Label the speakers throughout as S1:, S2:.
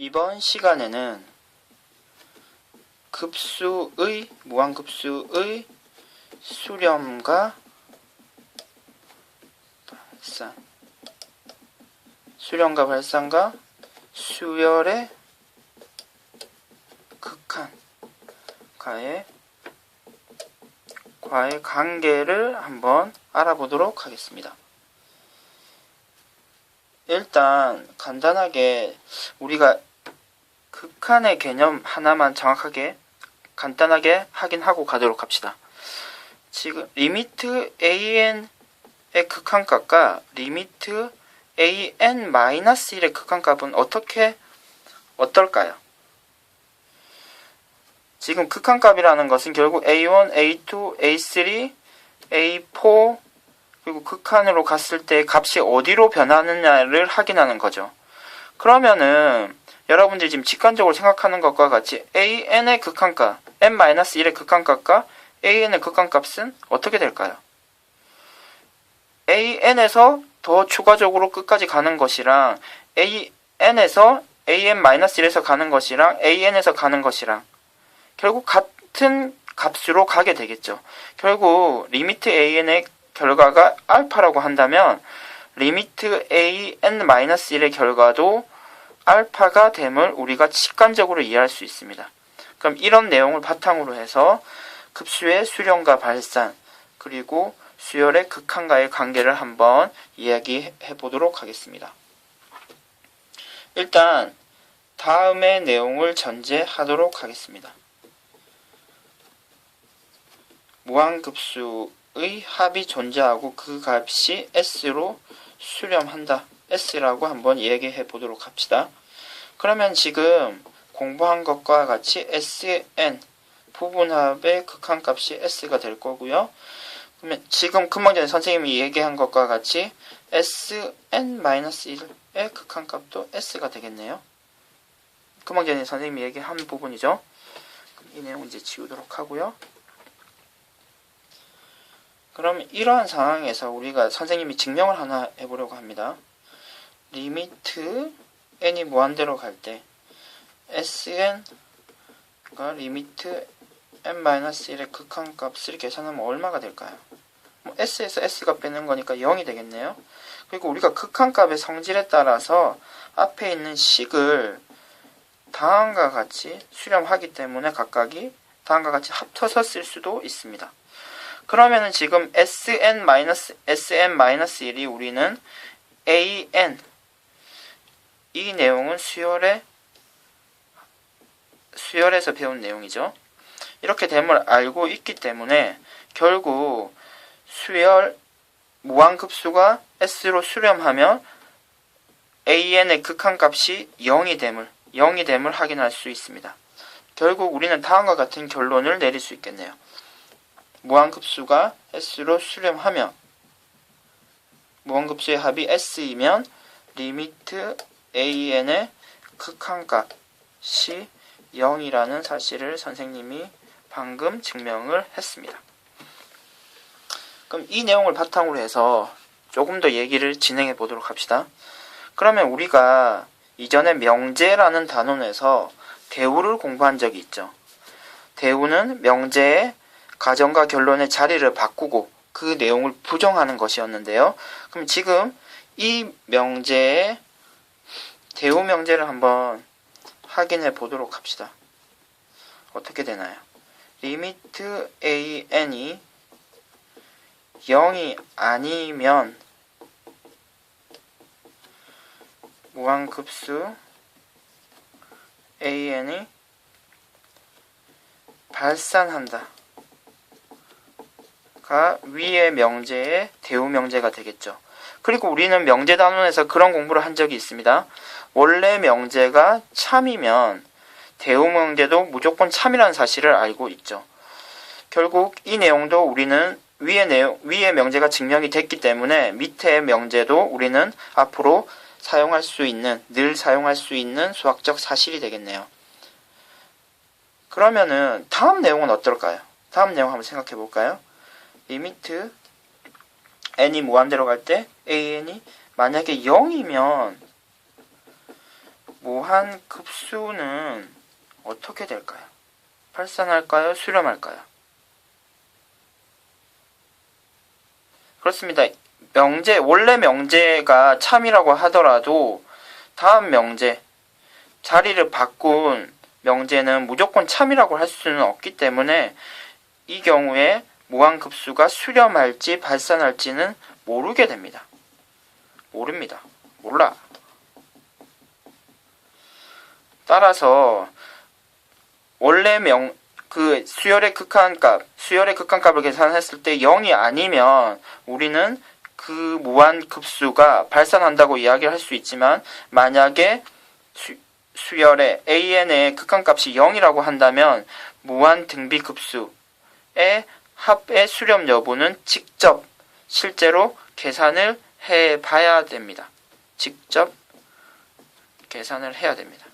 S1: 이번 시간에는 무한급수의 수렴과 발산과 수열의 극한과의 관계를 한번 알아보도록 하겠습니다. 일단 간단하게 우리가 극한의 개념 하나만 정확하게 간단하게 확인하고 가도록 합시다. 지금 리미트 an의 극한값과 리미트 an-1의 극한값은 어떨까요? 지금 극한값이라는 것은 결국 a1, a2, a3, a4 그리고 극한으로 갔을 때 값이 어디로 변하느냐를 확인하는 거죠. 그러면은 여러분들이 지금 직관적으로 생각하는 것과 같이 an의 극한값, n-1의 극한값과 an의 극한값은 어떻게 될까요? an에서 더 추가적으로 끝까지 가는 것이랑 an에서 an-1에서 가는 것이랑 an에서 가는 것이랑 결국 같은 값으로 가게 되겠죠. 결국 리미트 an의 결과가 알파라고 한다면 리미트 an-1의 결과도 알파가 됨을 우리가 직관적으로 이해할 수 있습니다. 그럼 이런 내용을 바탕으로 해서 급수의 수렴과 발산 그리고 수열의 극한과의 관계를 한번 이야기해 보도록 하겠습니다. 일단 다음의 내용을 전제하도록 하겠습니다. 무한급수의 합이 존재하고 그 값이 S로 수렴한다. S라고 한번 이야기해 보도록 합시다. 그러면 지금 공부한 것과 같이 Sn 부분합의 극한값이 S가 될 거고요. 그러면 지금 금방 전에 선생님이 얘기한 것과 같이 Sn-1의 극한값도 S가 되겠네요. 금방 전에 선생님이 얘기한 부분이죠. 이 내용 이제 지우도록 하고요. 그럼 이러한 상황에서 우리가 선생님이 증명을 하나 해보려고 합니다. 리미트 n이 무한대로 갈 때 Sn과 리미트 n-1의 극한값을 계산하면 얼마가 될까요? S에서 S가 빼는 거니까 0이 되겠네요. 그리고 우리가 극한값의 성질에 따라서 앞에 있는 식을 다음과 같이 수렴하기 때문에 각각이 다음과 같이 합쳐서 쓸 수도 있습니다. 그러면은 지금 Sn-1이 우리는 an 이 내용은 수열에서 배운 내용이죠. 이렇게 됨을 알고 있기 때문에 결국 무한급수가 S로 수렴하면 an의 극한값이 0이 됨을 확인할 수 있습니다. 결국 우리는 다음과 같은 결론을 내릴 수 있겠네요. 무한급수가 S로 수렴하면 무한급수의 합이 S이면 리미트 an의 극한값이 0이라는 사실을 선생님이 방금 증명을 했습니다. 그럼 이 내용을 바탕으로 해서 조금 더 얘기를 진행해 보도록 합시다. 그러면 우리가 이전에 명제라는 단원에서 대우를 공부한 적이 있죠. 대우는 명제의 가정과 결론의 자리를 바꾸고 그 내용을 부정하는 것이었는데요. 그럼 지금 이 명제의 대우 명제를 한번 확인해 보도록 합시다. 어떻게 되나요? 리미트 an이 0이 아니면 무한급수 an이 발산한다. 가 위의 명제의 대우 명제가 되겠죠. 그리고 우리는 명제 단원에서 그런 공부를 한 적이 있습니다. 원래 명제가 참이면 대우 명제도 무조건 참이라는 사실을 알고 있죠. 결국 이 내용도 우리는 위의 명제가 증명이 됐기 때문에 밑의 명제도 우리는 앞으로 늘 사용할 수 있는 수학적 사실이 되겠네요. 그러면은 다음 내용은 어떨까요? 다음 내용 한번 생각해 볼까요? 리미트 n이 무한대로 갈 때 an이 만약에 0이면 무한급수는 어떻게 될까요? 발산할까요? 수렴할까요? 그렇습니다. 원래 명제가 참이라고 하더라도 다음 명제, 자리를 바꾼 명제는 무조건 참이라고 할 수는 없기 때문에 이 경우에 무한급수가 수렴할지 발산할지는 모르게 됩니다. 모릅니다. 몰라. 따라서 원래 수열의 극한값을 계산했을 때 0이 아니면 우리는 그 무한급수가 발산한다고 이야기를 할 수 있지만, 만약에 수열의 AN의 극한값이 0이라고 한다면 무한등비급수의 합의 수렴 여부는 직접 실제로 계산을 해봐야 됩니다. 직접 계산을 해야 됩니다.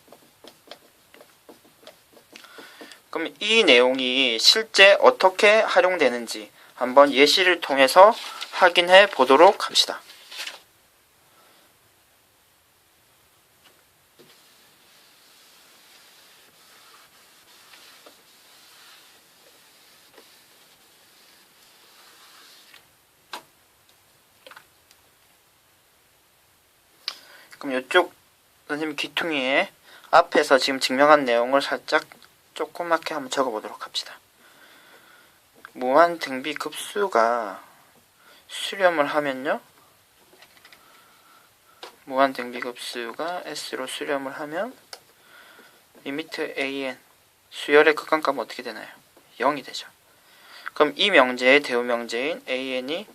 S1: 그럼 이 내용이 실제 어떻게 활용되는지 한번 예시를 통해서 확인해 보도록 합시다. 그럼 이쪽 선생님 귀퉁이에 앞에서 지금 증명한 내용을 살짝 조그맣게 한번 적어보도록 합시다. 무한등비급수가 수렴을 하면요, 무한등비급수가 S로 수렴을 하면 리미트 AN 수열의 극한값은 어떻게 되나요? 0이 되죠. 그럼 이 명제의 대우명제인 AN이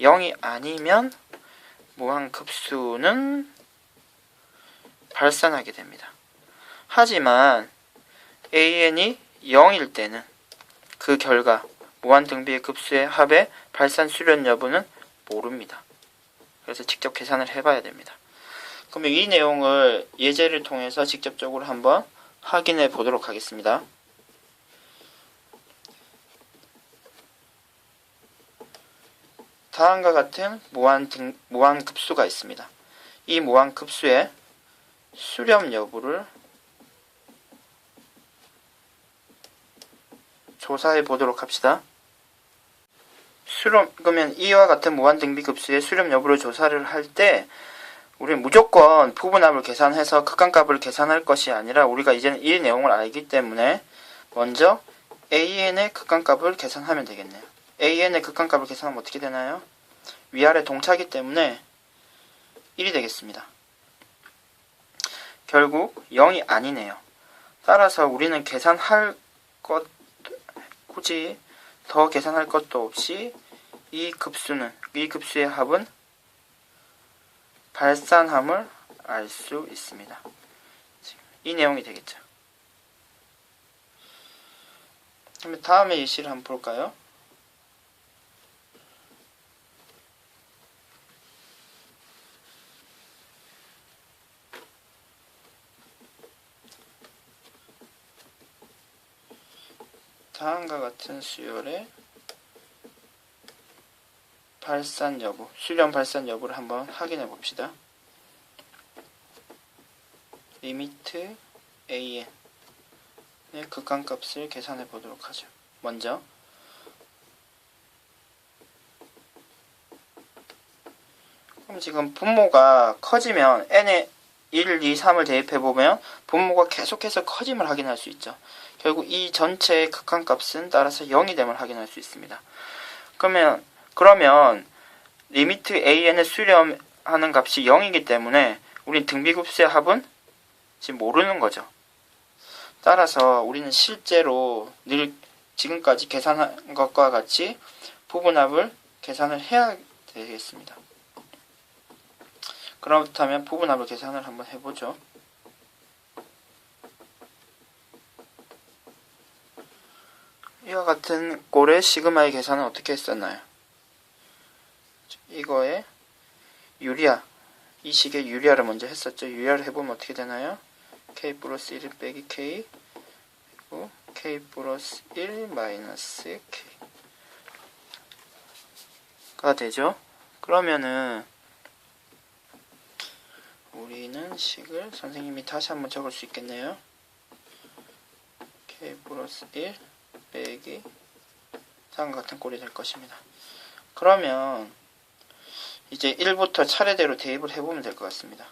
S1: 0이 아니면 무한급수는 발산하게 됩니다. 하지만 AN이 0일 때는 그 결과 무한등비의 급수의 합의 발산 수렴 여부는 모릅니다. 그래서 직접 계산을 해봐야 됩니다. 그러면 이 내용을 예제를 통해서 직접적으로 한번 확인해 보도록 하겠습니다. 다음과 같은 무한급수가 있습니다. 이 무한급수의 수렴 여부를 조사해 보도록 합시다. 그러면 이와 같은 무한등비급수의 수렴 여부를 조사를 할 때 우리는 무조건 부분합을 계산해서 극한값을 계산할 것이 아니라, 우리가 이제는 이 내용을 알기 때문에 먼저 AN의 극한값을 계산하면 되겠네요. AN의 극한값을 계산하면 어떻게 되나요? 위아래 동차기 때문에 1이 되겠습니다. 결국 0이 아니네요. 따라서 우리는 굳이 더 계산할 것도 없이 이 급수의 합은 발산함을 알 수 있습니다. 이 내용이 되겠죠. 그럼 다음의 예시를 한번 볼까요? 다음과 같은 수열의 발산 여부, 수렴 발산 여부를 한번 확인해 봅시다. 리미트 AN의 극한값을 계산해 보도록 하죠. 먼저 그럼 지금 분모가 커지면 n에 1, 2, 3을 대입해 보면 분모가 계속해서 커짐을 확인할 수 있죠. 결국 이 전체의 극한값은 따라서 0이 됨을 확인할 수 있습니다. 그러면 리미트 AN을 수렴하는 값이 0이기 때문에 우린 등비급수의 합은 지금 모르는 거죠. 따라서 우리는 실제로 늘 지금까지 계산한 것과 같이 부분합을 계산을 해야 되겠습니다. 그렇다면 부분합을 계산을 한번 해보죠. 이와 같은 꼴의 시그마의 계산은 어떻게 했었나요? 이거에 유리아, 이 식의 유리아를 먼저 했었죠. 유리아를 해보면 어떻게 되나요? k 플러스 1 빼기 k, 그리고 k 플러스 1 마이너스 k가 되죠. 그러면은 우리는 식을 선생님이 다시 한번 적을 수 있겠네요. k 플러스 1 빼기 다음과 같은 꼴이 될 것입니다. 그러면 이제 1부터 차례대로 대입을 해보면 될 것 같습니다.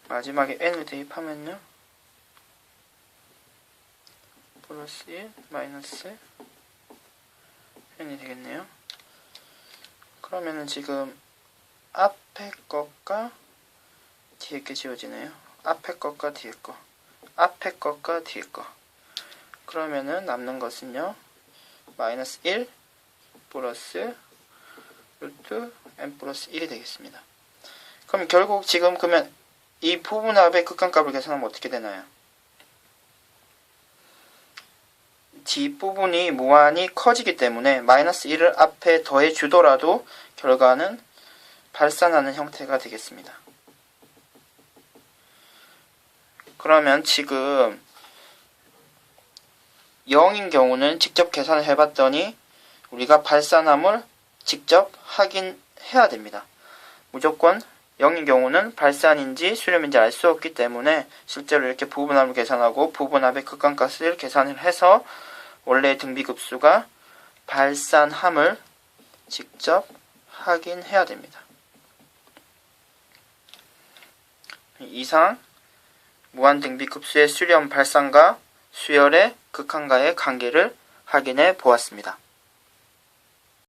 S1: 마지막에 n을 대입하면요. 플러스 1 마이너스 n이 되겠네요. 그러면은 지금 앞에 것과 뒤에 게 지워지네요. 앞에 것과 뒤에 거. 앞에 것과 뒤에 거. 그러면은 남는 것은요. 마이너스 1 플러스 루트 n 플러스 1이 되겠습니다. 그럼 결국 지금 그러면 이 부분합의 극한값을 계산하면 어떻게 되나요? 뒷부분이 무한히 커지기 때문에 마이너스 1을 앞에 더해 주더라도 결과는 발산하는 형태가 되겠습니다. 그러면 지금 0인 경우는 직접 계산을 해봤더니 우리가 발산함을 직접 확인해야 됩니다. 무조건 0인 경우는 발산인지 수렴인지 알 수 없기 때문에 실제로 이렇게 부분합을 계산하고 부분합의 극한값을 계산을 해서 원래의 등비급수가 발산함을 직접 확인해야 됩니다. 이상 무한등비급수의 수렴 발산과 수열의 극한과의 관계를 확인해 보았습니다.